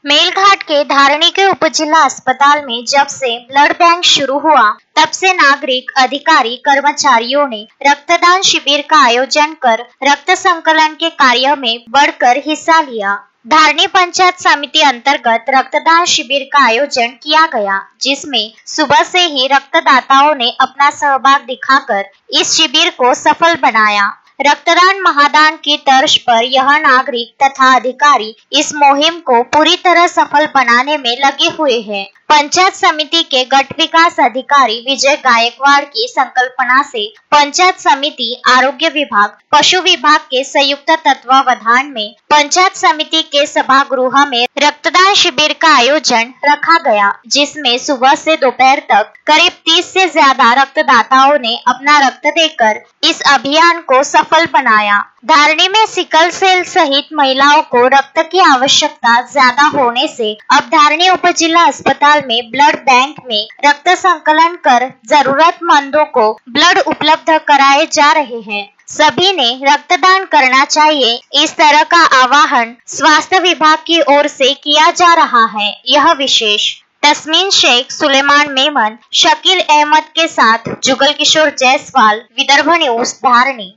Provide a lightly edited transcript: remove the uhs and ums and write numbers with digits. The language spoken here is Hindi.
मेलघाट के धारणी के उप जिला अस्पताल में जब से ब्लड बैंक शुरू हुआ, तब से नागरिक, अधिकारी, कर्मचारियों ने रक्तदान शिविर का आयोजन कर रक्त संकलन के कार्य में बढ़कर हिस्सा लिया। धारणी पंचायत समिति अंतर्गत रक्तदान शिविर का आयोजन किया गया, जिसमें सुबह से ही रक्तदाताओं ने अपना सहभाग दिखाकर इस शिविर को सफल बनाया। रक्तदान महादान की तर्ज पर यह नागरिक तथा अधिकारी इस मुहिम को पूरी तरह सफल बनाने में लगे हुए हैं। पंचायत समिति के गट विकास अधिकारी विजय गायकवाड़ की संकल्पना से पंचायत समिति, आरोग्य विभाग, पशु विभाग के संयुक्त तत्वावधान में पंचायत समिति के सभागृह में रक्तदान शिविर का आयोजन रखा गया, जिसमें सुबह से दोपहर तक करीब 30 से ज्यादा रक्तदाताओं ने अपना रक्त देकर इस अभियान को सफल बनाया। धारणी में सिकल सेल सहित महिलाओं को रक्त की आवश्यकता ज्यादा होने से अब धारणी उप जिला अस्पताल में ब्लड बैंक में रक्त संकलन कर जरूरतमंदों को ब्लड उपलब्ध कराए जा रहे हैं। सभी ने रक्तदान करना चाहिए, इस तरह का आह्वान स्वास्थ्य विभाग की ओर से किया जा रहा है। यह विशेष तस्मीन शेख, सुलेमान मेमन, शकील अहमद के साथ जुगल किशोर जायसवाल, विदर्भ न्यूज, धारणी।